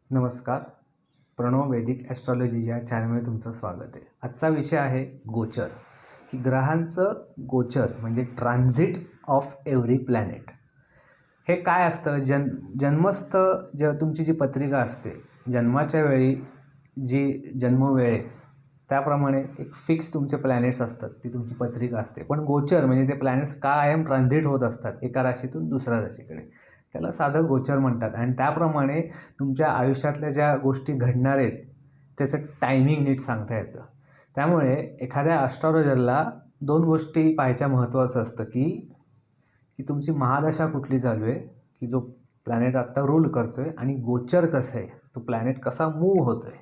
नमस्कार. प्रणव वैदिक ॲस्ट्रॉलॉजी या चॅनलमध्ये तुमचं स्वागत आहे. आजचा विषय आहे गोचर, की ग्रहांचं गोचर म्हणजे ट्रान्झिट ऑफ एव्हरी प्लॅनेट. हे काय असतं? जन्मस्थ तुमची जी पत्रिका असते, जन्माच्या वेळी जी जन्मवेळ आहे त्याप्रमाणे एक फिक्स तुमचे प्लॅनेट्स असतात, ती तुमची पत्रिका असते. पण गोचर म्हणजे ते प्लॅनेट्स कायम ट्रान्झिट होत असतात एका राशीतून दुसऱ्या राशीकडे, त्याला साधं गोचर म्हणतात. आणि त्याप्रमाणे तुमच्या आयुष्यातल्या ज्या गोष्टी घडणार आहेत त्याचं टायमिंग नीट सांगता येतं. त्यामुळे एखाद्या ॲस्ट्रॉलॉजरला दोन गोष्टी पाहायच्या महत्त्वाचं असतं, की तुमची महादशा कुठली चालू आहे, की जो प्लॅनेट आत्ता रूल करतो आहे, आणि गोचर कसं आहे, तो प्लॅनेट कसा मूव्ह होतो आहे.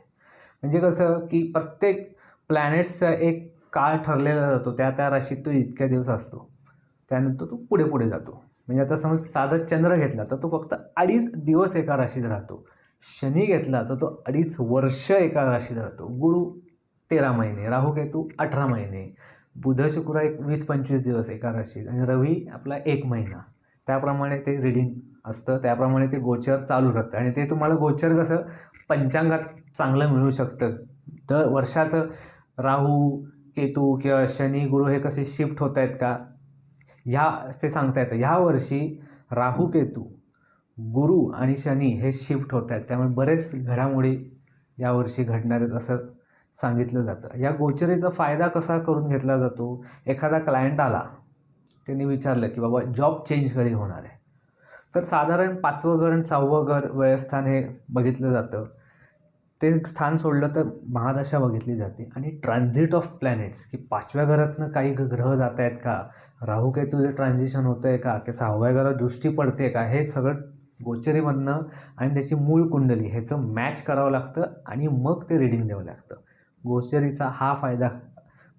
म्हणजे कसं, की प्रत्येक प्लॅनेट्सचा एक काळ ठरलेला जातो, त्या राशीत तो इतक्या दिवस असतो, त्यानंतर तो पुढे पुढे जातो. म्हणजे आता समज साधा चंद्र घेतला तर तो फक्त 2.5 दिवस एका राशीत राहतो. शनी घेतला तर तो 2.5 वर्ष एका राशीत राहतो. गुरु 13 महिने, राहू केतू 18 महिने, बुध शुक्र 20-25 दिवस एका राशीत, आणि रवी आपला 1 महिना. त्याप्रमाणे ते रीडिंग असतं, त्याप्रमाणे ते गोचर चालू राहतं. आणि ते तुम्हाला गोचर कसं पंचांगात चांगलं मिळू शकतं. दर वर्षाचं राहू केतू किंवा शनी गुरु हे कसे शिफ्ट होत आहेत का, ते सांगता येतं. ह्या वर्षी राहू केतू, गुरु आणि शनी हे शिफ्ट होत आहेत, त्यामुळे बरेच घडामोडी यावर्षी घडणार आहेत असं सांगितलं जातं. या गोचरीचा फायदा कसा करून घेतला जातो? एखादा क्लायंट आला, त्यांनी विचारलं की बाबा जॉब चेंज कधी होणार आहे, तर साधारण 5वं घर आणि 6वं घर व्यवस्थान हे बघितलं जातं. ते स्थान सोडलं तर महादशा बघितली जाते, आणि ट्रान्झिट ऑफ प्लॅनेट्स, की 5व्या घरातनं काही ग्रह जात आहेत का, राहू केतूचं ट्रान्झिशन होतं आहे का, की 6व्या घरात दृष्टी पडते का, हे सगळं गोचरीमधनं आणि त्याची मूळ कुंडली ह्याचं मॅच करावं लागतं, आणि मग ते रीडिंग द्यावं लागतं. गोचरीचा हा फायदा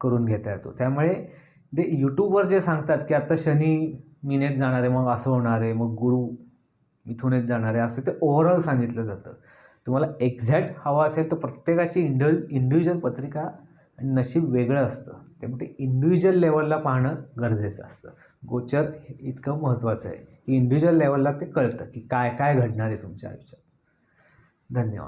करून घेता येतो. त्यामुळे ते यूट्यूबवर जे सांगतात की आता शनी मीनेत जाणार आहे, मग असं होणार आहे, मग गुरु मिथुनेत जाणार आहे, असं ते ओव्हरऑल सांगितलं जातं. तुम्हाला एक्झॅक्ट हवा असेल तर प्रत्येकाची इंडिव्हिज्युअल पत्रिका आणि नशीब वेगळं असतं, त्यामुळे ते इंडिव्हिज्युअल लेवलला पाहणं गरजेचं असतं. गोचर हे इतकं महत्त्वाचं आहे की इंडिव्हिज्युअल लेवलला ते कळतं की काय काय घडणार आहे तुमच्या आयुष्यात. धन्यवाद.